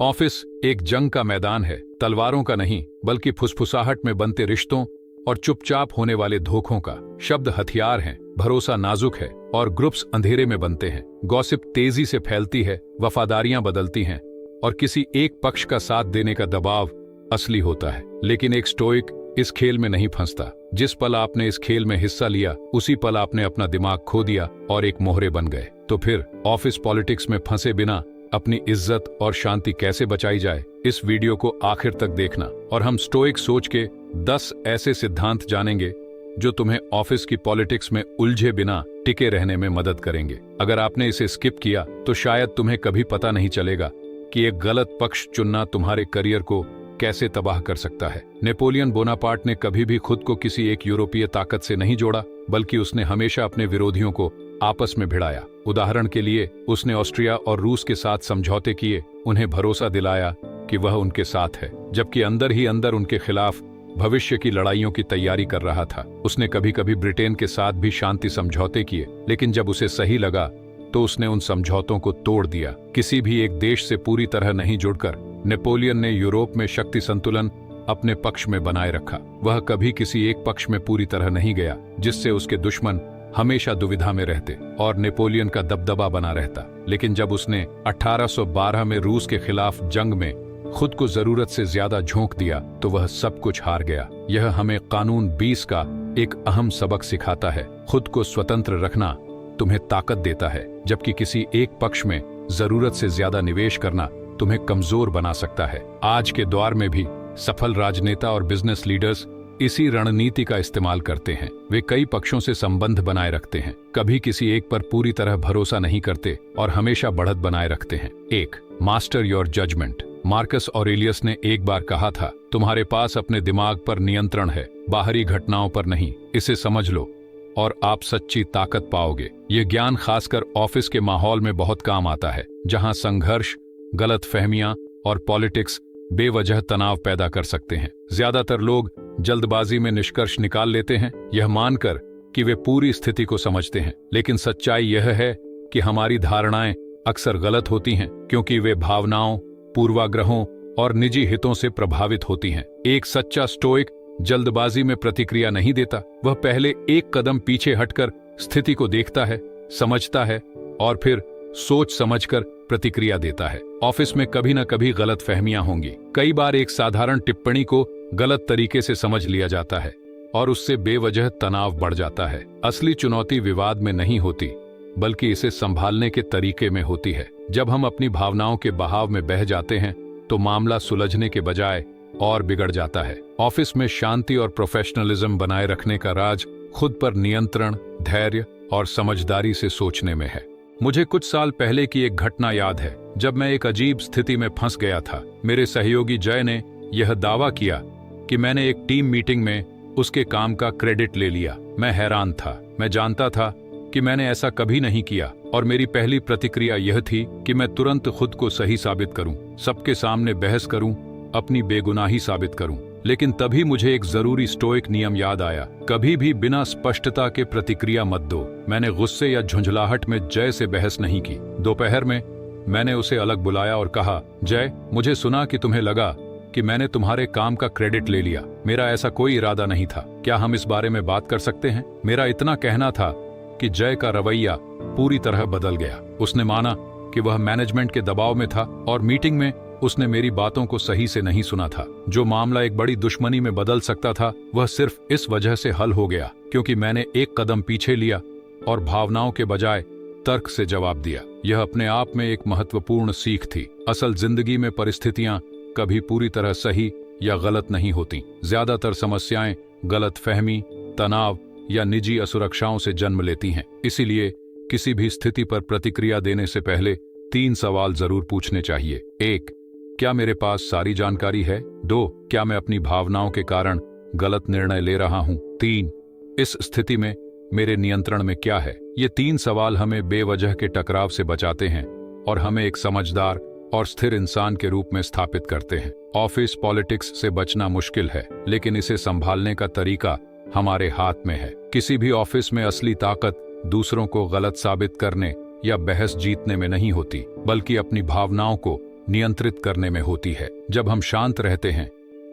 Office एक जंग का मैदान है, तलवारों का नहीं बल्कि फुसफुसाहट में बनते रिश्तों और चुपचाप होने वाले धोखों का। शब्द हथियार हैं, भरोसा नाजुक है और ग्रुप्स अंधेरे में बनते हैं। गॉसिप तेजी से फैलती है, वफादारियां बदलती हैं और किसी एक पक्ष का साथ देने का दबाव असली होता है। लेकिन एक स्टोइक इस खेल में नहीं फंसता। जिस पल आपने इस खेल में हिस्सा लिया उसी पल आपने अपना दिमाग खो दिया और एक मोहरे बन गए। तो फिर ऑफिस पॉलिटिक्स में फंसे बिना अपनी इज्जत और शांति कैसे बचाई जाए, इस वीडियो को आखिर तक देखना और हम स्टोइक सोच के 10 ऐसे सिद्धांत जानेंगे जो तुम्हें ऑफिस की पॉलिटिक्स में उलझे बिना टिके रहने में मदद करेंगे। अगर आपने इसे स्किप किया तो शायद तुम्हें कभी पता नहीं चलेगा कि एक गलत पक्ष चुनना तुम्हारे करियर को कैसे तबाह कर सकता है। नेपोलियन बोनापार्ट ने कभी भी खुद को किसी एक यूरोपीय ताकत से नहीं जोड़ा, बल्कि उसने हमेशा अपने विरोधियों को आपस में भिड़ाया। उदाहरण के लिए उसने ऑस्ट्रिया और रूस के साथ समझौते किए, उन्हें भरोसा दिलाया कि वह उनके साथ है, जबकि अंदर ही अंदर उनके खिलाफ भविष्य की लड़ाइयों की तैयारी कर रहा था। उसने कभी कभी ब्रिटेन के साथ भी शांति समझौते किए, लेकिन जब उसे सही लगा तो उसने उन समझौतों को तोड़ दिया। किसी भी एक देश से पूरी तरह नहीं जुड़कर नेपोलियन ने यूरोप में शक्ति संतुलन अपने पक्ष में बनाए रखा। वह कभी किसी एक पक्ष में पूरी तरह नहीं गया, जिससे उसके दुश्मन हमेशा दुविधा में रहते और नेपोलियन का दबदबा बना रहता। लेकिन जब उसने 1812 में रूस के खिलाफ जंग में खुद को जरूरत से ज्यादा झोंक दिया तो वह सब कुछ हार गया। यह हमें कानून 20 का एक अहम सबक सिखाता है। खुद को स्वतंत्र रखना तुम्हें ताकत देता है, जबकि किसी एक पक्ष में जरूरत से ज्यादा निवेश करना तुम्हें कमजोर बना सकता है। आज के दौर में भी सफल राजनेता और बिजनेस लीडर्स इसी रणनीति का इस्तेमाल करते हैं। वे कई पक्षों से संबंध बनाए रखते हैं, कभी किसी एक पर पूरी तरह भरोसा नहीं करते और हमेशा बढ़त बनाए रखते हैं। 1. Master your judgement. Marcus Aurelius ने एक बार कहा था, तुम्हारे पास अपने दिमाग पर नियंत्रण है, बाहरी घटनाओं पर नहीं। इसे समझ लो और आप सच्ची ताकत पाओगे। ये ज्ञान खासकर ऑफिस के माहौल में बहुत काम आता है, जहां संघर्ष, गलतफहमियां और पॉलिटिक्स बेवजह तनाव पैदा कर सकते हैं। ज्यादातर लोग जल्दबाजी में निष्कर्ष निकाल लेते हैं, यह मानकर कि वे पूरी स्थिति को समझते हैं। लेकिन सच्चाई यह है कि हमारी धारणाएं अक्सर गलत होती हैं, क्योंकि वे भावनाओं, पूर्वाग्रहों और निजी हितों से प्रभावित होती हैं। एक सच्चा स्टोइक जल्दबाजी में प्रतिक्रिया नहीं देता। वह पहले एक कदम पीछे हटकर स्थिति को देखता है, समझता है और फिर सोच समझकर प्रतिक्रिया देता है। ऑफिस में कभी न कभी गलत फहमियां होंगी। कई बार एक साधारण टिप्पणी को गलत तरीके से समझ लिया जाता है और उससे बेवजह तनाव बढ़ जाता है। असली चुनौती विवाद में नहीं होती, बल्कि इसे संभालने के तरीके में होती है। जब हम अपनी भावनाओं के बहाव में बह जाते हैं तो मामला सुलझने के बजाय और बिगड़ जाता है। ऑफिस में शांति और प्रोफेशनलिज्म बनाए रखने का राज खुद पर नियंत्रण, धैर्य और समझदारी से सोचने में है। मुझे कुछ साल पहले की एक घटना याद है, जब मैं एक अजीब स्थिति में फंस गया था। मेरे सहयोगी जय ने यह दावा किया कि मैंने एक टीम मीटिंग में उसके काम का क्रेडिट ले लिया। मैं हैरान था। मैं जानता था कि मैंने ऐसा कभी नहीं किया और मेरी पहली प्रतिक्रिया यह थी कि मैं तुरंत खुद को सही साबित करूं, सबके सामने बहस करूं, अपनी बेगुनाही साबित करूं। लेकिन तभी मुझे एक जरूरी स्टोइक नियम याद आया, कभी भी बिना स्पष्टता के प्रतिक्रिया मत दो। मैंने गुस्से या झुंझलाहट में जय से बहस नहीं की। दोपहर में मैंने उसे अलग बुलाया और कहा, जय, मुझे सुना कि तुम्हें लगा कि मैंने तुम्हारे काम का क्रेडिट ले लिया। मेरा ऐसा कोई इरादा नहीं था। क्या हम इस बारे में बात कर सकते हैं? मेरा इतना कहना था कि जय का रवैया पूरी तरह बदल गया। उसने माना कि वह मैनेजमेंट के दबाव में था और मीटिंग में उसने मेरी बातों को सही से नहीं सुना था। जो मामला एक बड़ी दुश्मनी में बदल सकता था, वह सिर्फ इस वजह से हल हो गया क्योंकि मैंने एक कदम पीछे लिया और भावनाओं के बजाय तर्क से जवाब दिया। यह अपने आप में एक महत्वपूर्ण सीख थी। असल जिंदगी में परिस्थितियां कभी पूरी तरह सही या गलत नहीं होती। ज्यादातर समस्याएं गलतफहमी, तनाव या निजी असुरक्षाओं से जन्म लेती हैं। इसीलिए किसी भी स्थिति पर प्रतिक्रिया देने से पहले 3 सवाल जरूर पूछने चाहिए। 1. क्या मेरे पास सारी जानकारी है? 2. क्या मैं अपनी भावनाओं के कारण गलत निर्णय ले रहा हूं? 3. इस स्थिति में मेरे नियंत्रण में क्या है? ये 3 सवाल हमें बेवजह के टकराव से बचाते हैं और हमें एक समझदार और स्थिर इंसान के रूप में स्थापित करते हैं। ऑफिस पॉलिटिक्स से बचना मुश्किल है, लेकिन इसे संभालने का तरीका हमारे हाथ में है। किसी भी ऑफिस में असली ताकत दूसरों को गलत साबित करने या बहस जीतने में नहीं होती, बल्कि अपनी भावनाओं को नियंत्रित करने में होती है। जब हम शांत रहते हैं,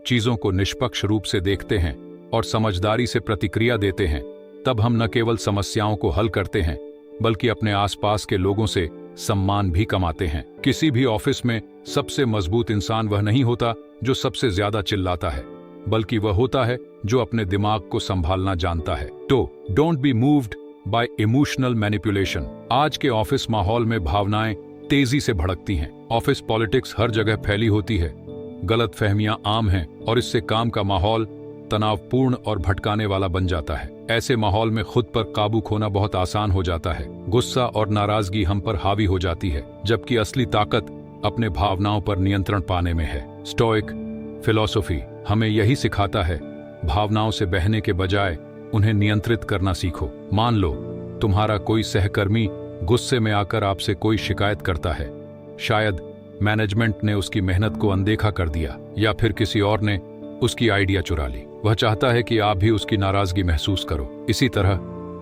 चीजों को निष्पक्ष रूप से देखते हैं और समझदारी से प्रतिक्रिया देते हैं, तब हम न केवल समस्याओं को हल करते हैं बल्कि अपने आसपास के लोगों से सम्मान भी कमाते हैं। किसी भी ऑफिस में सबसे मजबूत इंसान वह नहीं होता जो सबसे ज्यादा चिल्लाता है, बल्कि वह होता है जो अपने दिमाग को संभालना जानता है। तो don't be moved by emotional manipulation. आज के ऑफिस माहौल में भावनाएं तेजी से भड़कती हैं। ऑफिस पॉलिटिक्स हर जगह फैली होती है, गलतफहमियां आम हैं और इससे काम का माहौल तनावपूर्ण और भटकाने वाला बन जाता है। ऐसे माहौल में खुद पर काबू खोना बहुत आसान हो जाता है। गुस्सा और नाराजगी हम पर हावी हो जाती है, जबकि असली ताकत अपने भावनाओं पर नियंत्रण पाने में है। स्टोइक फिलॉसफी हमें यही सिखाता है, भावनाओं से बहने के बजाय उन्हें नियंत्रित करना सीखो। मान लो तुम्हारा कोई सहकर्मी गुस्से में आकर आपसे कोई शिकायत करता है। शायद मैनेजमेंट ने उसकी मेहनत को अनदेखा कर दिया या फिर किसी और ने उसकी आइडिया चुरा ली। वह चाहता है कि आप भी उसकी नाराजगी महसूस करो। इसी तरह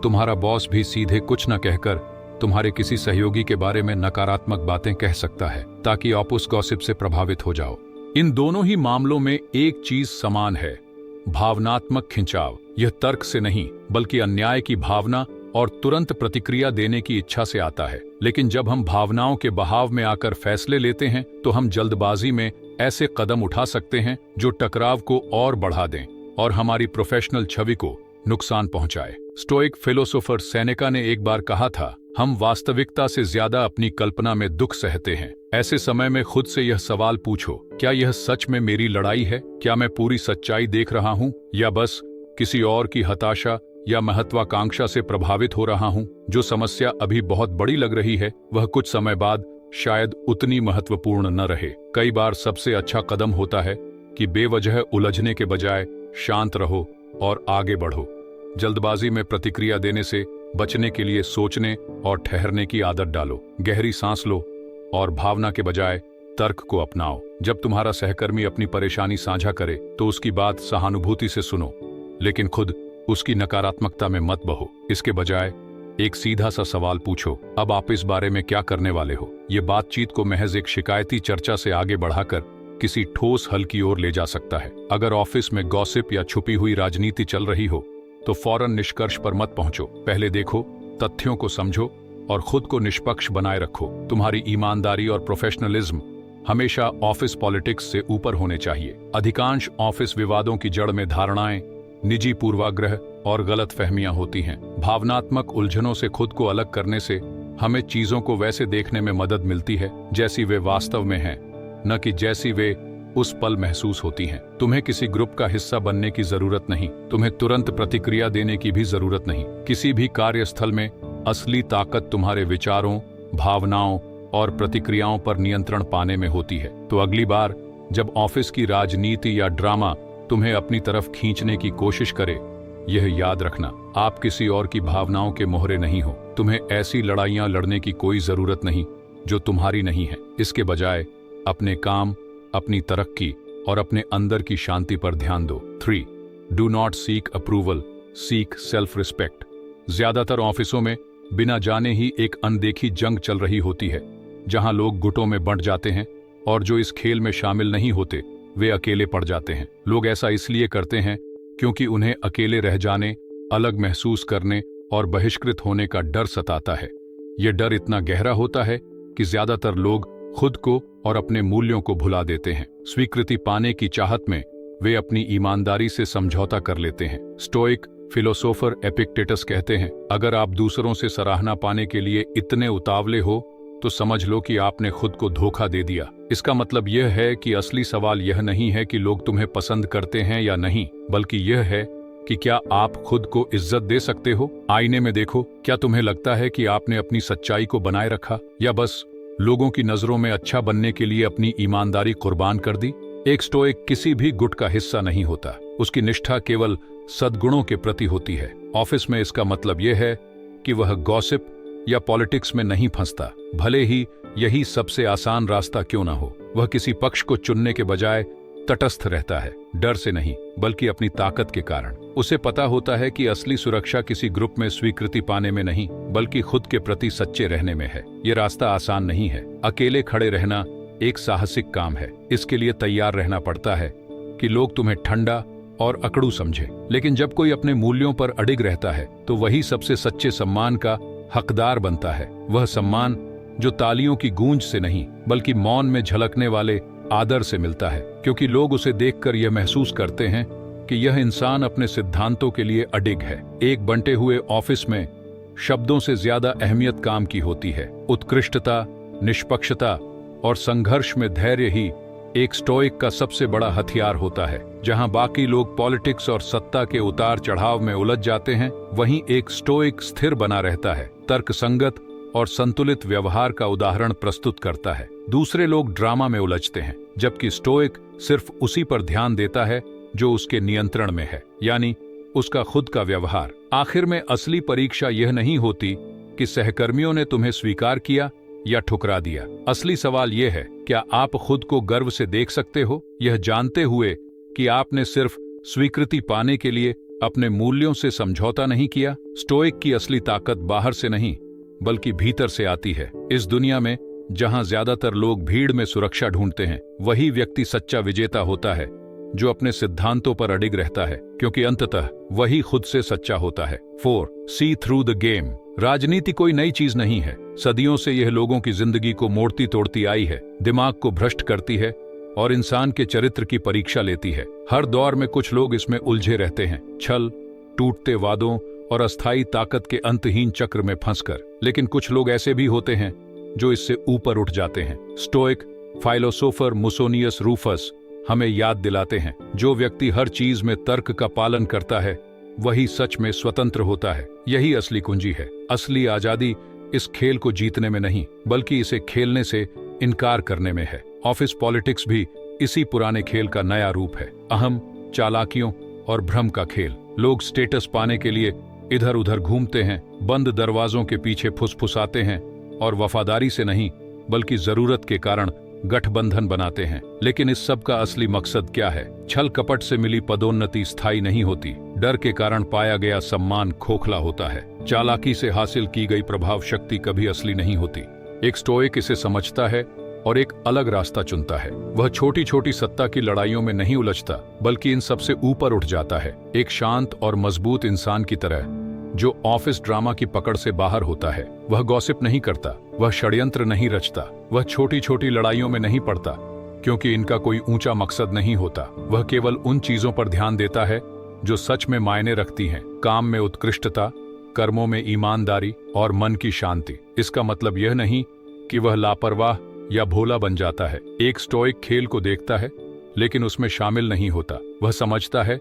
तुम्हारा बॉस भी सीधे कुछ न कहकर तुम्हारे किसी सहयोगी के बारे में नकारात्मक बातें कह सकता है ताकि आप उस गॉसिप से प्रभावित हो जाओ। इन दोनों ही मामलों में एक चीज समान है, भावनात्मक खिंचाव। यह तर्क से नहीं बल्कि अन्याय की भावना और तुरंत प्रतिक्रिया देने की इच्छा से आता है। लेकिन जब हम भावनाओं के बहाव में आकर फैसले लेते हैं तो हम जल्दबाजी में ऐसे कदम उठा सकते हैं जो टकराव को और बढ़ा दें और हमारी प्रोफेशनल छवि को नुकसान पहुंचाए। स्टोइक फिलोसोफर सेनेका ने एक बार कहा था, हम वास्तविकता से ज्यादा अपनी कल्पना में दुख सहते हैं। ऐसे समय में खुद से यह सवाल पूछो, क्या यह सच में मेरी लड़ाई है? क्या मैं पूरी सच्चाई देख रहा हूं या बस किसी और की हताशा या महत्वाकांक्षा से प्रभावित हो रहा हूं? जो समस्या अभी बहुत बड़ी लग रही है वह कुछ समय बाद शायद उतनी महत्वपूर्ण न रहे। कई बार सबसे अच्छा कदम होता है कि बेवजह उलझने के बजाय शांत रहो और आगे बढ़ो। जल्दबाजी में प्रतिक्रिया देने से बचने के लिए सोचने और ठहरने की आदत डालो। गहरी सांस लो और भावना के बजाय तर्क को अपनाओ। जब तुम्हारा सहकर्मी अपनी परेशानी साझा करे तो उसकी बात सहानुभूति से सुनो, लेकिन खुद उसकी नकारात्मकता में मत बहो। इसके बजाय एक सीधा सा सवाल पूछो, अब आप इस बारे में क्या करने वाले हो? ये बातचीत को महज एक शिकायती चर्चा से आगे बढ़ाकर किसी ठोस हल की ओर ले जा सकता है। अगर ऑफिस में गॉसिप या छुपी हुई राजनीति चल रही हो तो फौरन निष्कर्ष पर मत पहुंचो। पहले देखो, तथ्यों को समझो और खुद को निष्पक्ष बनाए रखो। तुम्हारी ईमानदारी और प्रोफेशनलिज्म हमेशा ऑफिस पॉलिटिक्स से ऊपर होने चाहिए। अधिकांश ऑफिस विवादों की जड़ में धारणाएं, निजी पूर्वाग्रह और गलतफहमियां होती हैं। भावनात्मक उलझनों से खुद को अलग करने से हमें चीजों को वैसे देखने में मदद मिलती है जैसी वे वास्तव में हैं, न कि जैसी वे उस पल महसूस होती हैं। तुम्हें किसी ग्रुप का हिस्सा बनने की जरूरत नहीं, तुम्हें तुरंत प्रतिक्रिया देने की भी जरूरत नहीं। किसी भी कार्यस्थल में असली ताकत तुम्हारे विचारों, भावनाओं और प्रतिक्रियाओं पर नियंत्रण पाने में होती है। तो अगली बार जब ऑफिस की राजनीति या ड्रामा तुम्हें अपनी तरफ खींचने की कोशिश करे, यह याद रखना, आप किसी और की भावनाओं के मोहरे नहीं हो। तुम्हें ऐसी लड़ाइयां लड़ने की कोई जरूरत नहीं जो तुम्हारी नहीं है। इसके बजाय अपने काम, अपनी तरक्की और अपने अंदर की शांति पर ध्यान दो। 3. Do not seek approval, seek self respect. ज्यादातर ऑफिसों में बिना जाने ही एक अनदेखी जंग चल रही होती है, जहां लोग गुटों में बंट जाते हैं और जो इस खेल में शामिल नहीं होते वे अकेले पड़ जाते हैं। लोग ऐसा इसलिए करते हैं क्योंकि उन्हें अकेले रह जाने, अलग महसूस करने और बहिष्कृत होने का डर सताता है। यह डर इतना गहरा होता है कि ज्यादातर लोग खुद को और अपने मूल्यों को भुला देते हैं। स्वीकृति पाने की चाहत में वे अपनी ईमानदारी से समझौता कर लेते हैं। स्टोइक फिलोसोफर एपिक्टेटस कहते हैं, अगर आप दूसरों से सराहना पाने के लिए इतने उतावले हो तो समझ लो कि आपने खुद को धोखा दे दिया। इसका मतलब यह है कि असली सवाल यह नहीं है कि लोग तुम्हें पसंद करते हैं या नहीं, बल्कि यह है कि क्या आप खुद को इज्जत दे सकते हो। आईने में देखो, क्या तुम्हें लगता है कि आपने अपनी सच्चाई को बनाए रखा या बस लोगों की नजरों में अच्छा बनने के लिए अपनी ईमानदारी कुर्बान कर दी? एक स्टोइक किसी भी गुट का हिस्सा नहीं होता, उसकी निष्ठा केवल सद्गुणों के प्रति होती है। ऑफिस में इसका मतलब यह है कि वह गॉसिप या पॉलिटिक्स में नहीं फंसता, भले ही यही सबसे आसान रास्ता क्यों ना हो। वह किसी पक्ष को चुनने के बजाय तटस्थ रहता है, डर से नहीं बल्कि अपनी ताकत के कारण। उसे पता होता है कि असली सुरक्षा किसी ग्रुप में स्वीकृति पाने में नहीं बल्कि खुद के प्रति सच्चे रहने में है। ये रास्ता आसान नहीं है। अकेले खड़े रहना एक साहसिक काम है। इसके लिए तैयार रहना पड़ता है कि लोग तुम्हें ठंडा और अकड़ू समझे, लेकिन जब कोई अपने मूल्यों पर अडिग रहता है तो वही सबसे सच्चे सम्मान का हकदार बनता है। वह सम्मान जो तालियों की गूंज से नहीं बल्कि मौन में झलकने वाले आदर से मिलता है, क्योंकि लोग उसे देखकर यह महसूस करते हैं कि यह इंसान अपने सिद्धांतों के लिए अडिग है। एक बंटे हुए ऑफिस में शब्दों से ज्यादा अहमियत काम की होती है। उत्कृष्टता, निष्पक्षता और संघर्ष में धैर्य ही एक स्टोइक का सबसे बड़ा हथियार होता है। जहां बाकी लोग पॉलिटिक्स और सत्ता के उतार चढ़ाव में उलझ जाते हैं, वहीं एक स्टोइक स्थिर बना रहता है, तर्कसंगत और संतुलित व्यवहार का उदाहरण प्रस्तुत करता है। दूसरे लोग ड्रामा में उलझते हैं, जबकि स्टोइक सिर्फ उसी पर ध्यान देता है जो उसके नियंत्रण में है, यानी उसका खुद का व्यवहार। आखिर में असली परीक्षा यह नहीं होती कि सहकर्मियों ने तुम्हें स्वीकार किया या ठुकरा दिया। असली सवाल यह है, क्या आप खुद को गर्व से देख सकते हो, यह जानते हुए कि आपने सिर्फ स्वीकृति पाने के लिए अपने मूल्यों से समझौता नहीं किया। स्टोइक की असली ताकत बाहर से नहीं बल्कि भीतर से आती है। इस दुनिया में जहां ज्यादातर लोग भीड़ में सुरक्षा ढूंढते हैं, वही व्यक्ति सच्चा विजेता होता है जो अपने सिद्धांतों पर अडिग रहता है, क्योंकि अंततः वही खुद से सच्चा होता है। 4. सी थ्रू द गेम। राजनीति कोई नई चीज नहीं है। सदियों से यह लोगों की जिंदगी को मोड़ती तोड़ती आई है, दिमाग को भ्रष्ट करती है और इंसान के चरित्र की परीक्षा लेती है। हर दौर में कुछ लोग इसमें उलझे रहते हैं, छल, टूटते वादों और अस्थायी ताकत के अंतहीन चक्र में फंसकर। लेकिन कुछ लोग ऐसे भी होते हैं जो इससे ऊपर उठ जाते हैं। स्टोइक फाइलोसोफर मुसोनियस रूफस हमें याद दिलाते हैं, जो व्यक्ति हर चीज में तर्क का पालन करता है वही सच में स्वतंत्र होता है। यही असली कुंजी है। असली आजादी इस खेल को जीतने में नहीं बल्कि इसे खेलने से इनकार करने में है। ऑफिस पॉलिटिक्स भी इसी पुराने खेल का नया रूप है। अहम, चालाकियों और भ्रम का खेल। लोग स्टेटस पाने के लिए इधर उधर घूमते हैं, बंद दरवाजों के पीछे फुसफुसाते हैं और वफादारी से नहीं बल्कि जरूरत के कारण गठबंधन बनाते हैं। लेकिन इस सब का असली मकसद क्या है? छल कपट से मिली पदोन्नति स्थायी नहीं होती। डर के कारण पाया गया सम्मान खोखला होता है। चालाकी से हासिल की गई प्रभाव शक्ति कभी असली नहीं होती। एक स्टोइक इसे समझता है और एक अलग रास्ता चुनता है। वह छोटी छोटी सत्ता की लड़ाइयों में नहीं उलझता बल्कि इन सबसे ऊपर उठ जाता है, एक शांत और मजबूत इंसान की तरह जो ऑफिस ड्रामा की पकड़ से बाहर होता है। वह गॉसिप नहीं करता, वह षड्यंत्र नहीं रचता, वह छोटी छोटी लड़ाइयों में नहीं पड़ता क्योंकि इनका कोई ऊंचा मकसद नहीं होता। वह केवल उन चीजों पर ध्यान देता है जो सच में मायने रखती हैं, काम में उत्कृष्टता, कर्मों में ईमानदारी और मन की शांति। इसका मतलब यह नहीं कि वह लापरवाह या भोला बन जाता है। एक स्टोइक खेल को देखता है लेकिन उसमें शामिल नहीं होता। वह समझता है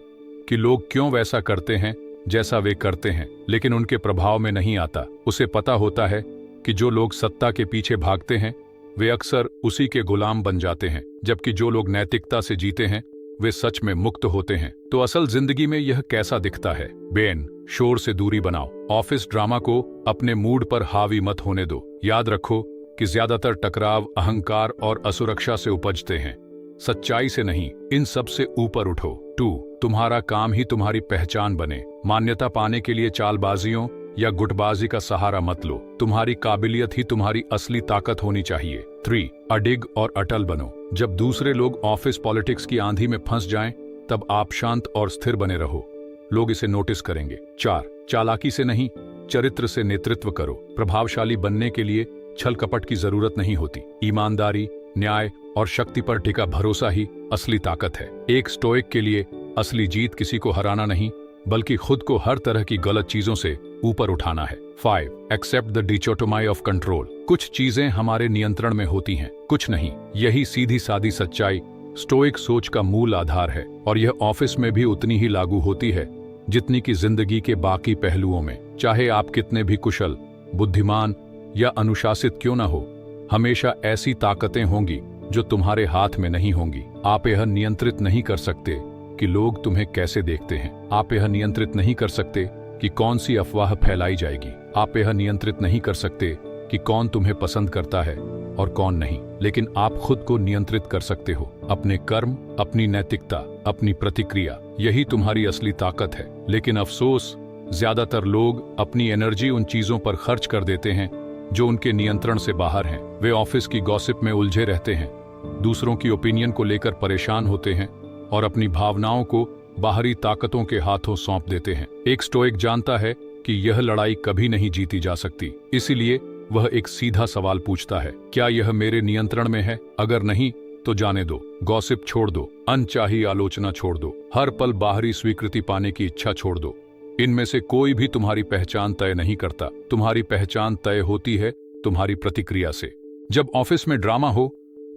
कि लोग क्यों वैसा करते हैं जैसा वे करते हैं, लेकिन उनके प्रभाव में नहीं आता। उसे पता होता है कि जो लोग सत्ता के पीछे भागते हैं वे अक्सर उसी के गुलाम बन जाते हैं, जबकि जो लोग नैतिकता से जीते हैं वे सच में मुक्त होते हैं। तो असल जिंदगी में यह कैसा दिखता है? बेन, शोर से दूरी बनाओ। ऑफिस ड्रामा को अपने मूड पर हावी मत होने दो। याद रखो कि ज्यादातर टकराव अहंकार और असुरक्षा से उपजते हैं, सच्चाई से नहीं। इन सब से ऊपर उठो। 2. तुम्हारा काम ही तुम्हारी पहचान बने। मान्यता पाने के लिए चालबाजियों या गुटबाजी का सहारा मत लो। तुम्हारी काबिलियत ही तुम्हारी असली ताकत होनी चाहिए। 3. अडिग और अटल बनो। जब दूसरे लोग ऑफिस पॉलिटिक्स की आंधी में फंस जाएं, तब आप शांत और स्थिर बने रहो। लोग इसे नोटिस करेंगे। 4. चालाकी से नहीं, चरित्र से नेतृत्व करो। प्रभावशाली बनने के लिए छल कपट की जरूरत नहीं होती। ईमानदारी, न्याय और शक्ति पर टिका भरोसा ही असली ताकत है। एक स्टोइक के लिए असली जीत किसी को हराना नहीं बल्कि खुद को हर तरह की गलत चीजों से ऊपर उठाना है। 5. Except the dichotomy of control. कुछ चीजें हमारे नियंत्रण में होती हैं, कुछ नहीं। यही सीधी सादी सच्चाई स्टोइक सोच का मूल आधार है और यह ऑफिस में भी उतनी ही लागू होती है जितनी कि जिंदगी के बाकी पहलुओं में। चाहे आप कितने भी कुशल, बुद्धिमान या अनुशासित क्यों न हो, हमेशा ऐसी ताकतें होंगी जो तुम्हारे हाथ में नहीं होंगी। आप यह नियंत्रित नहीं कर सकते कि लोग तुम्हें कैसे देखते हैं। आप यह नियंत्रित नहीं कर सकते कि कौन सी अफवाह फैलाई जाएगी। आप यह नियंत्रित नहीं कर सकते कि कौन तुम्हें पसंद करता है और कौन नहीं। लेकिन आप खुद को नियंत्रित कर सकते हो। अपने कर्म, अपनी नैतिकता, अपनी प्रतिक्रिया, यही तुम्हारी असली ताकत है। लेकिन अफसोस, ज्यादातर लोग अपनी एनर्जी उन चीजों पर खर्च कर देते हैं जो उनके नियंत्रण से बाहर हैं। वे ऑफिस की गॉसिप में उलझे रहते हैं, दूसरों की ओपिनियन को लेकर परेशान होते हैं और अपनी भावनाओं को बाहरी ताकतों के हाथों सौंप देते हैं। एक स्टोइक जानता है कि यह लड़ाई कभी नहीं जीती जा सकती, इसीलिए वह एक सीधा सवाल पूछता है, क्या यह मेरे नियंत्रण में है? अगर नहीं तो जाने दो, गॉसिप छोड़ दो, अनचाही आलोचना छोड़ दो, हर पल बाहरी स्वीकृति पाने की इच्छा छोड़ दो। इनमें से कोई भी तुम्हारी पहचान तय नहीं करता। तुम्हारी पहचान तय होती है तुम्हारी प्रतिक्रिया से। जब ऑफिस में ड्रामा हो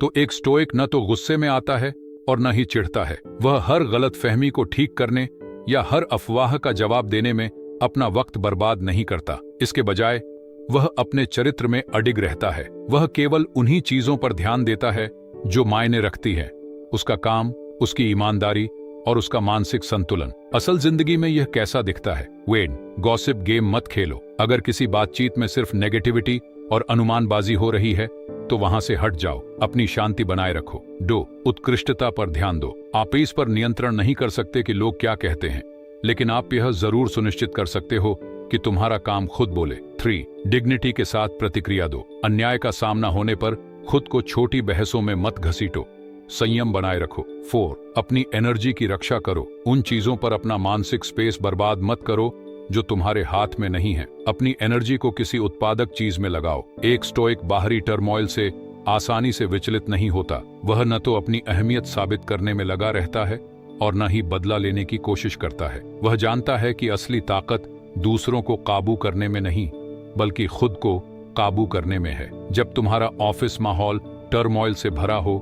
तो एक स्टोइक न तो गुस्से में आता है और न ही चिढ़ता है। वह हर गलत फहमी को ठीक करने या हर अफवाह का जवाब देने में अपना वक्त बर्बाद नहीं करता। इसके बजाय वह अपने चरित्र में अडिग रहता है। वह केवल उन्हीं चीजों पर ध्यान देता है जो मायने रखती है, उसका काम, उसकी ईमानदारी और उसका मानसिक संतुलन। असल जिंदगी में यह कैसा दिखता है? वेन, गॉसिप गेम मत खेलो। अगर किसी बातचीत में सिर्फ नेगेटिविटी और अनुमानबाजी हो रही है तो वहां से हट जाओ, अपनी शांति बनाए रखो। दो, उत्कृष्टता पर ध्यान दो। आप इस पर नियंत्रण नहीं कर सकते कि लोग क्या कहते हैं, लेकिन आप यह जरूर सुनिश्चित कर सकते हो कि तुम्हारा काम खुद बोले। 3, डिग्निटी के साथ प्रतिक्रिया दो। अन्याय का सामना होने पर खुद को छोटी बहसों में मत घसीटो, संयम बनाए रखो। 4, अपनी एनर्जी की रक्षा करो। उन चीजों पर अपना मानसिक स्पेस बर्बाद मत करो जो तुम्हारे हाथ में नहीं है। अपनी एनर्जी को किसी उत्पादक चीज में लगाओ। एक स्टोइक बाहरी टर्मोइल से आसानी से विचलित नहीं होता। वह न तो अपनी अहमियत साबित करने में लगा रहता है और न ही बदला लेने की कोशिश करता है। वह जानता है कि असली ताकत दूसरों को काबू करने में नहीं बल्कि खुद को काबू करने में है। जब तुम्हारा ऑफिस माहौल टर्मोइल से भरा हो,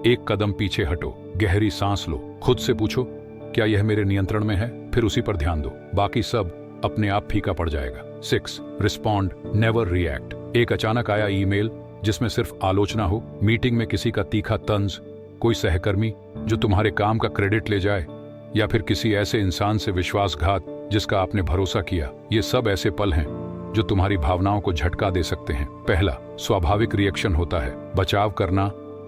एक कदम पीछे हटो, गहरी सांस लो, खुद से पूछो, क्या यह मेरे नियंत्रण में है? फिर उसी पर ध्यान दो, बाकी सब अपने आप फीका पड़ जाएगा। 6, रिस्पॉन्ड, नेवर रिएक्ट। एक अचानक आया ईमेल जिसमें सिर्फ आलोचना हो, मीटिंग में किसी का तीखा तंज, कोई सहकर्मी जो तुम्हारे काम का क्रेडिट ले जाए, या फिर किसी ऐसे इंसान से विश्वासघात जिसका आपने भरोसा किया, ये सब ऐसे पल हैं जो तुम्हारी भावनाओं को झटका दे सकते हैं। पहला स्वाभाविक रिएक्शन होता है बचाव करना,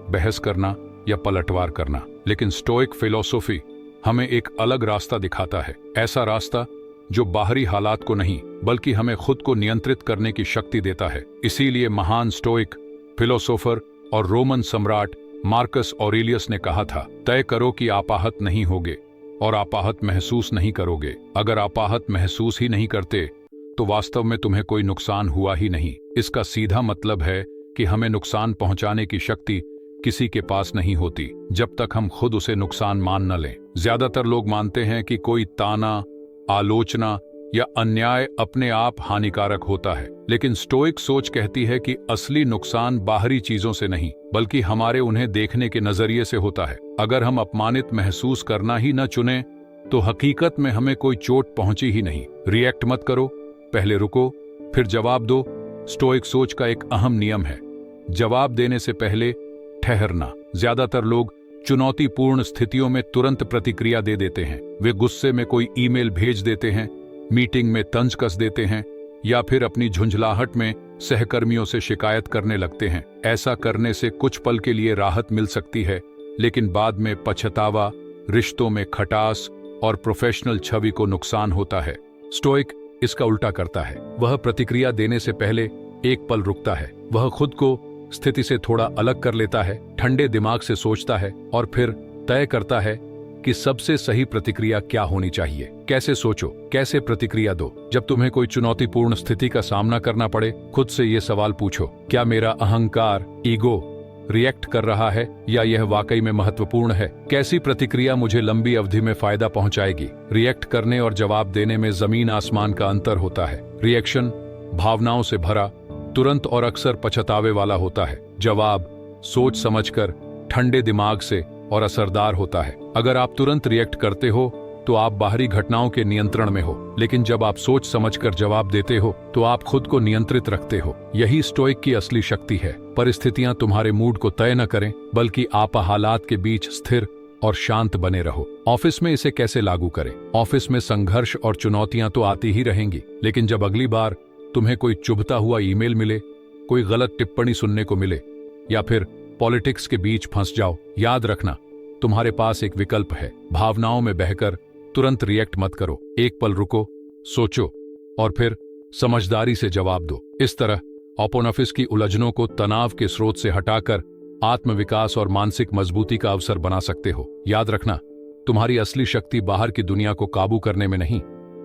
बहस करना या पलटवार करना, लेकिन स्टोइक फिलॉसफी हमें एक अलग रास्ता दिखाता है। ऐसा रास्ता जो बाहरी हालात को नहीं बल्कि हमें खुद को नियंत्रित करने की शक्ति देता है। इसीलिए महान स्टोइक फिलोसोफर और रोमन सम्राट मार्कस ऑरेलियस ने कहा था, तय करो कि आप आहत नहीं होगे और आप आहत महसूस नहीं करोगे। अगर आप आहत महसूस ही नहीं करते तो वास्तव में तुम्हें कोई नुकसान हुआ ही नहीं। इसका सीधा मतलब है कि हमें नुकसान पहुंचाने की शक्ति किसी के पास नहीं होती जब तक हम खुद उसे नुकसान मान न लें। ज्यादातर लोग मानते हैं कि कोई ताना, आलोचना या अन्याय अपने आप हानिकारक होता है, लेकिन स्टोइक सोच कहती है कि असली नुकसान बाहरी चीजों से नहीं बल्कि हमारे उन्हें देखने के नजरिए से होता है। अगर हम अपमानित महसूस करना ही न चुने तो हकीकत में हमें कोई चोट पहुंची ही नहीं। रिएक्ट मत करो, पहले रुको फिर जवाब दो। स्टोइक सोच का एक अहम नियम है जवाब देने से पहले ठहरना। ज्यादातर लोग चुनौतीपूर्ण स्थितियों में तुरंत प्रतिक्रिया दे देते हैं। वे गुस्से में कोई ईमेल भेज देते हैं, मीटिंग में तंज कस देते हैं या फिर अपनी झुंझलाहट में सहकर्मियों से शिकायत करने लगते हैं। ऐसा करने से कुछ पल के लिए राहत मिल सकती है, लेकिन बाद में पछतावा, रिश्तों में खटास और प्रोफेशनल छवि को नुकसान होता है। स्टोइक इसका उल्टा करता है। वह प्रतिक्रिया देने से पहले एक पल रुकता है। वह खुद को स्थिति से थोड़ा अलग कर लेता है, ठंडे दिमाग से सोचता है और फिर तय करता है कि सबसे सही प्रतिक्रिया क्या होनी चाहिए। कैसे सोचो, कैसे प्रतिक्रिया दो। जब तुम्हें कोई चुनौतीपूर्ण स्थिति का सामना करना पड़े, खुद से ये सवाल पूछो, क्या मेरा अहंकार, ईगो रिएक्ट कर रहा है या यह वाकई में महत्वपूर्ण है? कैसी प्रतिक्रिया मुझे लंबी अवधि में फायदा पहुंचाएगी? रिएक्ट करने और जवाब देने में जमीन आसमान का अंतर होता है। रिएक्शन भावनाओं से भरा, तुरंत और अक्सर पछतावे वाला होता है। जवाब सोच समझकर, ठंडे दिमाग से और असरदार होता है। अगर आप तुरंत रिएक्ट करते हो तो आप बाहरी घटनाओं के नियंत्रण में हो, लेकिन जब आप सोच समझकर जवाब देते हो तो आप खुद को नियंत्रित रखते हो। यही स्टोइक की असली शक्ति है। परिस्थितियां तुम्हारे मूड को तय न करें, बल्कि आप हालात के बीच स्थिर और शांत बने रहो। ऑफिस में इसे कैसे लागू करें? ऑफिस में संघर्ष और चुनौतियां तो आती ही रहेंगी, लेकिन जब अगली बार तुम्हें कोई चुभता हुआ ईमेल मिले, कोई गलत टिप्पणी सुनने को मिले या फिर पॉलिटिक्स के बीच फंस जाओ, याद रखना तुम्हारे पास एक विकल्प है। भावनाओं में बहकर तुरंत रिएक्ट मत करो। एक पल रुको, सोचो और फिर समझदारी से जवाब दो। इस तरह ओपोनफिस की उलझनों को तनाव के स्रोत से हटाकर आत्मविकास और मानसिक मजबूती का अवसर बना सकते हो। याद रखना, तुम्हारी असली शक्ति बाहर की दुनिया को काबू करने में नहीं,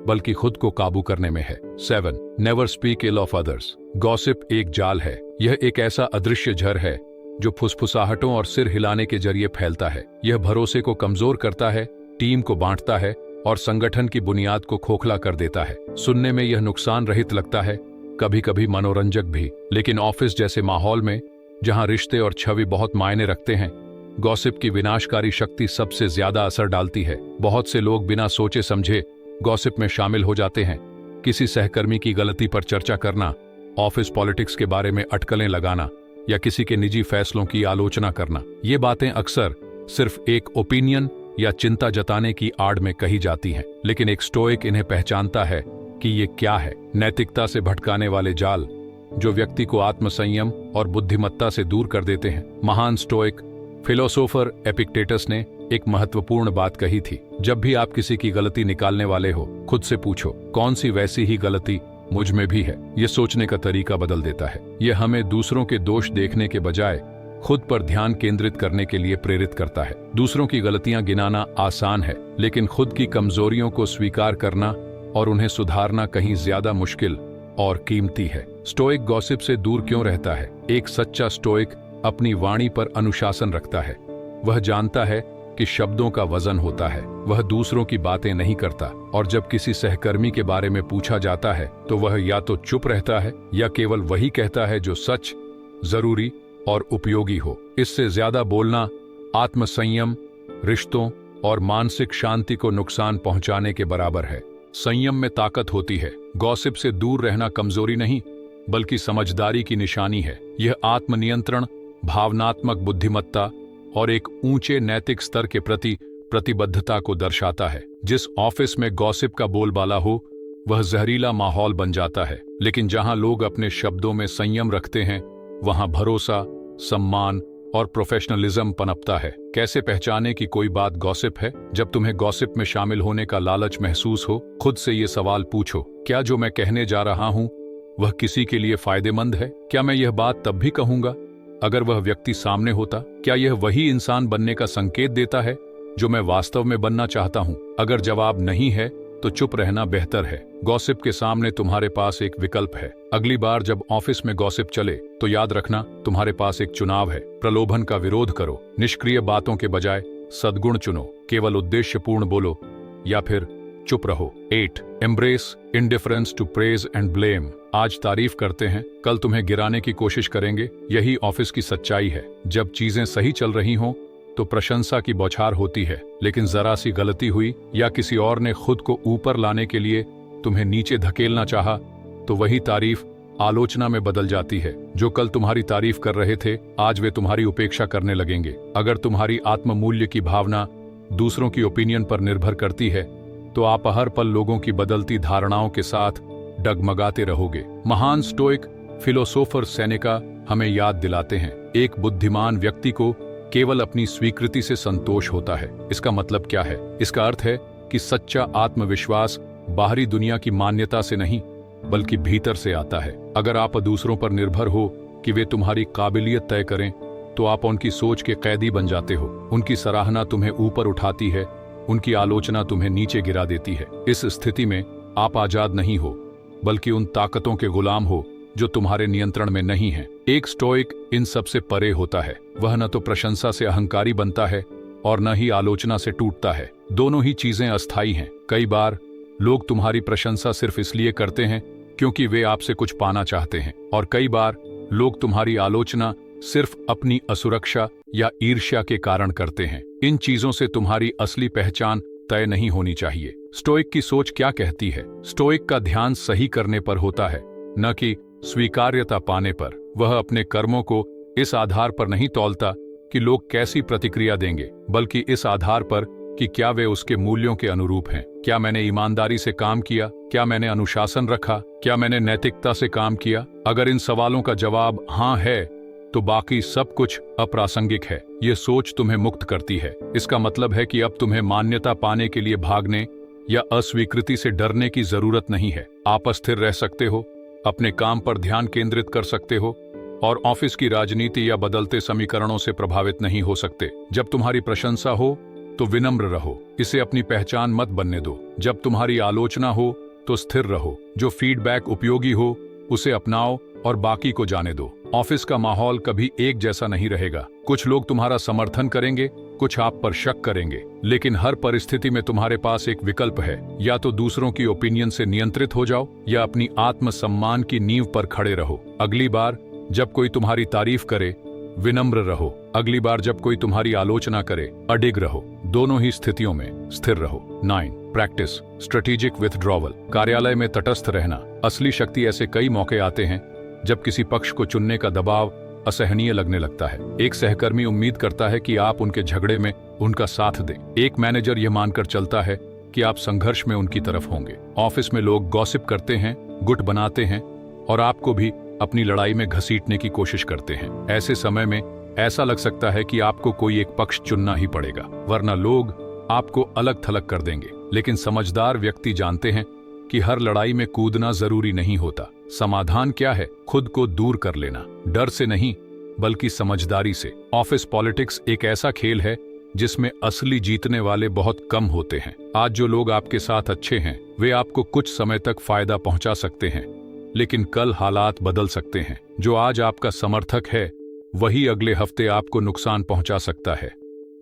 बल्कि खुद को काबू करने में है। 7. Never speak ill of others. Gossip एक जाल है। यह एक ऐसा अदृश्य झर है जो फुसफुसाहटों और सिर हिलाने के जरिए फैलता है। यह भरोसे को कमजोर करता है, टीम को बांटता है और संगठन की बुनियाद को खोखला कर देता है। सुनने में यह नुकसान रहित लगता है, कभी कभी मनोरंजक भी, लेकिन ऑफिस जैसे माहौल में जहां रिश्ते और छवि बहुत मायने रखते हैं, गॉसिप की विनाशकारी शक्ति सबसे ज्यादा असर डालती है। बहुत से लोग बिना सोचे समझे गॉसिप में शामिल हो जाते हैं। किसी सहकर्मी की गलती पर चर्चा करना, ऑफिस पॉलिटिक्स के बारे में अटकलें लगाना या किसी के निजी फैसलों की आलोचना करना। ये बातें अक्सर सिर्फ एक ओपिनियन या चिंता जताने की आड़ में कही जाती हैं, लेकिन एक स्टोइक इन्हें पहचानता है कि ये क्या है। नैतिकता से भटकाने वाले जाल जो व्यक्ति को आत्मसंयम और बुद्धिमत्ता से दूर कर देते हैं। महान स्टोइक फिलोसोफर एपिक्टेटस ने एक महत्वपूर्ण बात कही थी, जब भी आप किसी की गलती निकालने वाले हो, खुद से पूछो कौन सी वैसी ही गलती मुझ में भी है। यह सोचने का तरीका बदल देता है। यह हमें दूसरों के दोष देखने के बजाय खुद पर ध्यान केंद्रित करने के लिए प्रेरित करता है। दूसरों की गलतियां गिनाना आसान है, लेकिन खुद की कमजोरियों को स्वीकार करना और उन्हें सुधारना कहीं ज्यादा मुश्किल और कीमती है। स्टोइक गॉसिप से दूर क्यों रहता है? एक सच्चा स्टोइक अपनी वाणी पर अनुशासन रखता है। वह जानता है कि शब्दों का वजन होता है। वह दूसरों की बातें नहीं करता, और जब किसी सहकर्मी के बारे में पूछा जाता है तो वह या तो चुप रहता है या केवल वही कहता है जो सच, जरूरी और उपयोगी हो। इससे ज्यादा बोलना आत्मसंयम, रिश्तों और मानसिक शांति को नुकसान पहुंचाने के बराबर है। संयम में ताकत होती है। गॉसिप से दूर रहना कमजोरी नहीं, बल्कि समझदारी की निशानी है। यह आत्मनियंत्रण, भावनात्मक बुद्धिमत्ता और एक ऊंचे नैतिक स्तर के प्रति प्रतिबद्धता को दर्शाता है। जिस ऑफिस में गॉसिप का बोलबाला हो, वह जहरीला माहौल बन जाता है, लेकिन जहां लोग अपने शब्दों में संयम रखते हैं, वहां भरोसा, सम्मान और प्रोफेशनलिज्म पनपता है। कैसे पहचाने कि कोई बात गॉसिप है? जब तुम्हें गॉसिप में शामिल होने का लालच महसूस हो, खुद से ये सवाल पूछो, क्या जो मैं कहने जा रहा हूं वह किसी के लिए फायदेमंद है? क्या मैं यह बात तब भी कहूंगा अगर वह व्यक्ति सामने होता? क्या यह वही इंसान बनने का संकेत देता है जो मैं वास्तव में बनना चाहता हूं? अगर जवाब नहीं है तो चुप रहना बेहतर है। गॉसिप के सामने तुम्हारे पास एक विकल्प है। अगली बार जब ऑफिस में गॉसिप चले तो याद रखना, तुम्हारे पास एक चुनाव है। प्रलोभन का विरोध करो, निष्क्रिय बातों के बजाय सद्गुण चुनो, केवल उद्देश्यपूर्ण बोलो या फिर चुप रहो। 8. Embrace indifference to praise and blame. आज तारीफ करते हैं, कल तुम्हें गिराने की कोशिश करेंगे। यही ऑफिस की सच्चाई है। जब चीजें सही चल रही हों तो प्रशंसा की बौछार होती है, लेकिन जरा सी गलती हुई या किसी और ने खुद को ऊपर लाने के लिए तुम्हें नीचे धकेलना चाहा तो वही तारीफ आलोचना में बदल जाती है। जो कल तुम्हारी तारीफ कर रहे थे, आज वे तुम्हारी उपेक्षा करने लगेंगे। अगर तुम्हारी आत्ममूल्य की भावना दूसरों की ओपिनियन पर निर्भर करती है तो आप हर पल लोगों की बदलती धारणाओं के साथ डगमगाते रहोगे। महान स्टोइक फिलोसोफर सेनेका हमें याद दिलाते हैं, एक बुद्धिमान व्यक्ति को केवल अपनी स्वीकृति से संतोष होता है। इसका मतलब क्या है? इसका अर्थ है कि सच्चा आत्मविश्वास बाहरी दुनिया की मान्यता से नहीं, बल्कि भीतर से आता है। अगर आप दूसरों पर निर्भर हो कि वे तुम्हारी काबिलियत तय करें, तो आप उनकी सोच के कैदी बन जाते हो। उनकी सराहना तुम्हें ऊपर उठाती है, उनकी आलोचना तुम्हें नीचे गिरा देती है। इस स्थिति में आप आजाद नहीं हो, बल्कि उन ताकतों के गुलाम हो जो तुम्हारे नियंत्रण में नहीं हैं। एक स्टोइक इन सब से परे होता है। वह न तो प्रशंसा से अहंकारी बनता है और न ही आलोचना से टूटता है। दोनों ही चीजें अस्थायी हैं। कई बार लोग तुम्हारी प्रशंसा सिर्फ इसलिए करते हैं क्योंकि वे आपसे कुछ पाना चाहते हैं, और कई बार लोग तुम्हारी आलोचना सिर्फ अपनी असुरक्षा या ईर्ष्या के कारण करते हैं। इन चीजों से तुम्हारी असली पहचान तय नहीं होनी चाहिए। स्टोइक की सोच क्या कहती है? स्टोइक का ध्यान सही करने पर होता है, न कि स्वीकार्यता पाने पर। वह अपने कर्मों को इस आधार पर नहीं तौलता कि लोग कैसी प्रतिक्रिया देंगे, बल्कि इस आधार पर कि क्या वे उसके मूल्यों के अनुरूप हैं। क्या मैंने ईमानदारी से काम किया? क्या मैंने अनुशासन रखा? क्या मैंने नैतिकता से काम किया? अगर इन सवालों का जवाब हाँ है, तो बाकी सब कुछ अप्रासंगिक है। ये सोच तुम्हें मुक्त करती है। इसका मतलब है कि अब तुम्हें मान्यता पाने के लिए भागने या अस्वीकृति से डरने की जरूरत नहीं है। आप अस्थिर रह सकते हो, अपने काम पर ध्यान केंद्रित कर सकते हो और ऑफिस की राजनीति या बदलते समीकरणों से प्रभावित नहीं हो सकते। जब तुम्हारी प्रशंसा हो तो विनम्र रहो, इसे अपनी पहचान मत बनने दो। जब तुम्हारी आलोचना हो तो स्थिर रहो, जो फीडबैक उपयोगी हो उसे अपनाओ और बाकी को जाने दो। ऑफिस का माहौल कभी एक जैसा नहीं रहेगा। कुछ लोग तुम्हारा समर्थन करेंगे, कुछ आप पर शक करेंगे, लेकिन हर परिस्थिति में तुम्हारे पास एक विकल्प है। या तो दूसरों की ओपिनियन से नियंत्रित हो जाओ या अपनी आत्मसम्मान की नींव पर खड़े रहो। अगली बार जब कोई तुम्हारी तारीफ करे, विनम्र रहो। अगली बार जब कोई तुम्हारी आलोचना करे, अडिग रहो। दोनों ही स्थितियों में स्थिर रहो। 9. Practice strategic withdrawal. कार्यालय में तटस्थ रहना। असली शक्ति ऐसे कई मौके आते हैं जब किसी पक्ष को चुनने का दबाव असहनीय लगने लगता है। एक सहकर्मी उम्मीद करता है कि आप उनके झगड़े में उनका साथ दें। एक मैनेजर यह मानकर चलता है कि आप संघर्ष में उनकी तरफ होंगे। ऑफिस में लोग गॉसिप करते हैं, गुट बनाते हैं और आपको भी अपनी लड़ाई में घसीटने की कोशिश करते हैं। ऐसे समय में ऐसा लग सकता है कि आपको कोई एक पक्ष चुनना ही पड़ेगा, वरना लोग आपको अलग थलग कर देंगे। लेकिन समझदार व्यक्ति जानते हैं कि हर लड़ाई में कूदना जरूरी नहीं होता। समाधान क्या है? खुद को दूर कर लेना, डर से नहीं बल्कि समझदारी से। ऑफिस पॉलिटिक्स एक ऐसा खेल है जिसमें असली जीतने वाले बहुत कम होते हैं। आज जो लोग आपके साथ अच्छे हैं वे आपको कुछ समय तक फायदा पहुंचा सकते हैं, लेकिन कल हालात बदल सकते हैं। जो आज आपका समर्थक है वही अगले हफ्ते आपको नुकसान पहुंचा सकता है।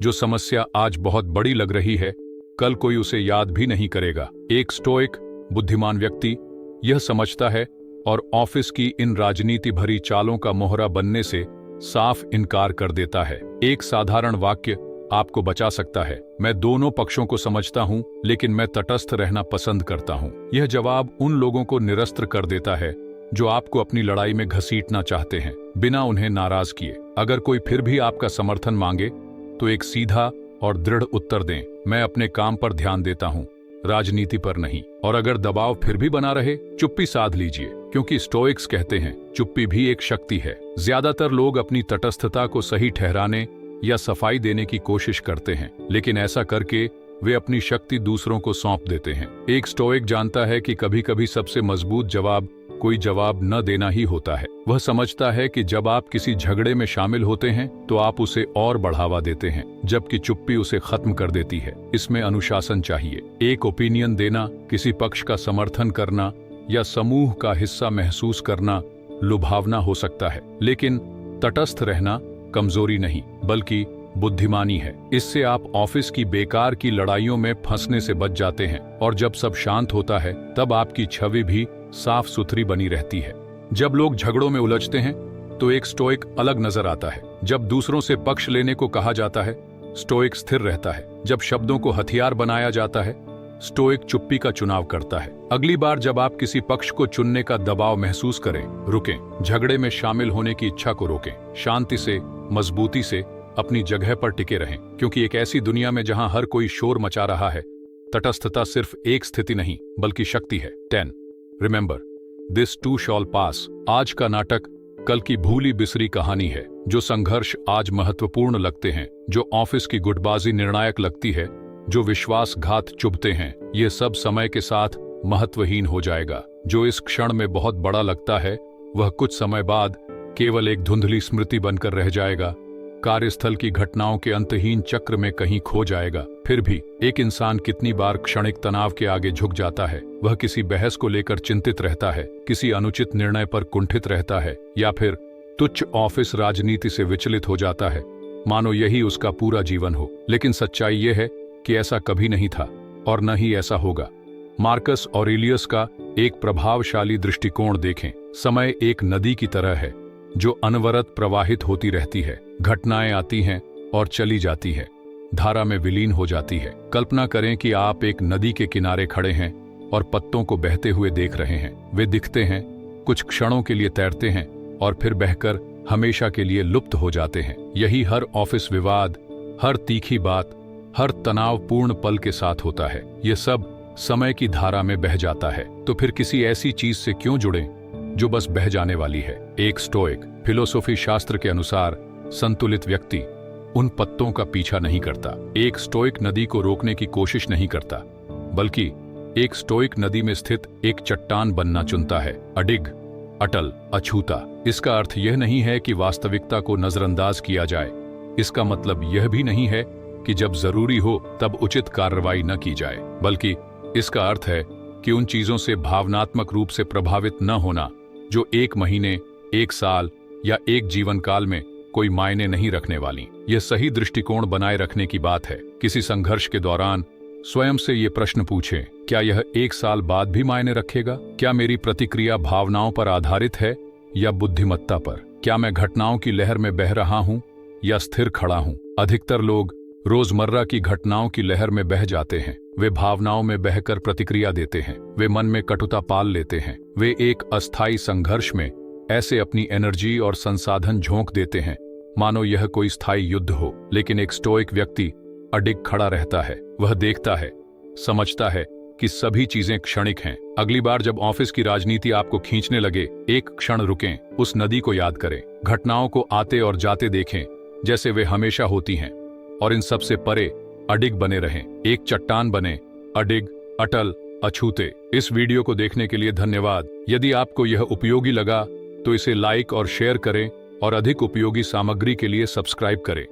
जो समस्या आज बहुत बड़ी लग रही है, कल कोई उसे याद भी नहीं करेगा। एक स्टोइक बुद्धिमान व्यक्ति यह समझता है और ऑफिस की इन राजनीति भरी चालों का मोहरा बनने से साफ इनकार कर देता है। एक साधारण वाक्य आपको बचा सकता है, मैं दोनों पक्षों को समझता हूं लेकिन मैं तटस्थ रहना पसंद करता हूं। यह जवाब उन लोगों को निरस्त कर देता है जो आपको अपनी लड़ाई में घसीटना चाहते हैं, बिना उन्हें नाराज किए। अगर कोई फिर भी आपका समर्थन मांगे तो एक सीधा और दृढ़ उत्तर दें, मैं अपने काम पर ध्यान देता हूं, राजनीति पर नहीं। और अगर दबाव फिर भी बना रहे, चुप्पी साध लीजिए, क्योंकि स्टोइक्स कहते हैं चुप्पी भी एक शक्ति है। ज्यादातर लोग अपनी तटस्थता को सही ठहराने या सफाई देने की कोशिश करते हैं, लेकिन ऐसा करके वे अपनी शक्ति दूसरों को सौंप देते हैं। एक स्टोइक जानता है कि कभी कभी सबसे मजबूत जवाब कोई जवाब न देना ही होता है। वह समझता है कि जब आप किसी झगड़े में शामिल होते हैं तो आप उसे और बढ़ावा देते हैं, जबकि चुप्पी उसे खत्म कर देती है। इसमें अनुशासन चाहिए। एक ओपिनियन देना, किसी पक्ष का समर्थन करना या समूह का हिस्सा महसूस करना लुभावना हो सकता है, लेकिन तटस्थ रहना कमजोरी नहीं बल्कि बुद्धिमानी है। इससे आप ऑफिस की बेकार की लड़ाइयों में फंसने से बच जाते हैं और जब सब शांत होता है तब आपकी छवि भी साफ सुथरी बनी रहती है। जब लोग झगड़ों में उलझते हैं तो एक स्टोइक अलग नजर आता है। जब दूसरों से पक्ष लेने को कहा जाता है, स्टोइक स्थिर रहता है। जब शब्दों को हथियार बनाया जाता है, स्टोइक चुप्पी का चुनाव करता है। अगली बार जब आप किसी पक्ष को चुनने का दबाव महसूस करें, रुकें। झगड़े में शामिल होने की इच्छा को रोकें। शांति से, मजबूती से अपनी जगह पर टिके रहें, क्योंकि एक ऐसी दुनिया में जहां हर कोई शोर मचा रहा है, तटस्थता सिर्फ एक स्थिति नहीं बल्कि शक्ति है। 10. रिमेंबर, दिस टू शॉल पास। आज का नाटक कल की भूली बिसरी कहानी है। जो संघर्ष आज महत्वपूर्ण लगते हैं, जो ऑफिस की गुटबाजी निर्णायक लगती है, जो विश्वासघात चुभते हैं, ये सब समय के साथ महत्वहीन हो जाएगा। जो इस क्षण में बहुत बड़ा लगता है, वह कुछ समय बाद केवल एक धुंधली स्मृति बनकर रह जाएगा। कार्यस्थल की घटनाओं के अंतहीन चक्र में कहीं खो जाएगा। फिर भी एक इंसान कितनी बार क्षणिक तनाव के आगे झुक जाता है? वह किसी बहस को लेकर चिंतित रहता है, किसी अनुचित निर्णय पर कुंठित रहता है, या फिर तुच्छ ऑफिस राजनीति से विचलित हो जाता है, मानो यही उसका पूरा जीवन हो। लेकिन सच्चाई यह है कि ऐसा कभी नहीं था और न ही ऐसा होगा। मार्कस ऑरेलियस का एक प्रभावशाली दृष्टिकोण देखें। समय एक नदी की तरह है जो अनवरत प्रवाहित होती रहती है। घटनाएं आती हैं और चली जाती है, धारा में विलीन हो जाती है। कल्पना करें कि आप एक नदी के किनारे खड़े हैं और पत्तों को बहते हुए देख रहे हैं। वे दिखते हैं, कुछ क्षणों के लिए तैरते हैं और फिर बहकर हमेशा के लिए लुप्त हो जाते हैं। यही हर ऑफिस विवाद, हर तीखी बात, हर तनावपूर्ण पल के साथ होता है। यह सब समय की धारा में बह जाता है। तो फिर किसी ऐसी चीज से क्यों जुड़ें जो बस बह जाने वाली है? एक स्टोइक फिलोसोफी शास्त्र के अनुसार संतुलित व्यक्ति उन पत्तों का पीछा नहीं करता। एक स्टोइक नदी को रोकने की कोशिश नहीं करता, बल्कि एक स्टोइक नदी में स्थित एक चट्टान बनना चुनता है। अडिग अटल, अछूता। इसका अर्थ यह नहीं है कि वास्तविकता को नजरअंदाज किया जाए। इसका मतलब यह भी नहीं है कि जब जरूरी हो तब उचित कार्रवाई न की जाए, बल्कि इसका अर्थ है कि उन चीजों से भावनात्मक रूप से प्रभावित न होना जो 1 महीने, 1 साल या 1 जीवन काल में कोई मायने नहीं रखने वाली। यह सही दृष्टिकोण बनाए रखने की बात है। किसी संघर्ष के दौरान स्वयं से ये प्रश्न पूछें, क्या यह 1 साल बाद भी मायने रखेगा? क्या मेरी प्रतिक्रिया भावनाओं पर आधारित है या बुद्धिमत्ता पर? क्या मैं घटनाओं की लहर में बह रहा हूं या स्थिर खड़ा हूं? अधिकतर लोग रोजमर्रा की घटनाओं की लहर में बह जाते हैं। वे भावनाओं में बहकर प्रतिक्रिया देते हैं। वे मन में कटुता पाल लेते हैं। वे एक अस्थायी संघर्ष में ऐसे अपनी एनर्जी और संसाधन झोंक देते हैं मानो यह कोई स्थायी युद्ध हो। लेकिन एक स्टोइक व्यक्ति अडिग खड़ा रहता है। वह देखता है, समझता है कि सभी चीजें क्षणिक हैं। अगली बार जब ऑफिस की राजनीति आपको खींचने लगे, एक क्षण रुकें, उस नदी को याद करें। घटनाओं को आते और जाते देखें जैसे वे हमेशा होती हैं, और इन सबसे परे अडिग बने रहें। एक चट्टान बने, अडिग, अटल, अछूते। इस वीडियो को देखने के लिए धन्यवाद। यदि आपको यह उपयोगी लगा तो इसे लाइक और शेयर करें और अधिक उपयोगी सामग्री के लिए सब्सक्राइब करें।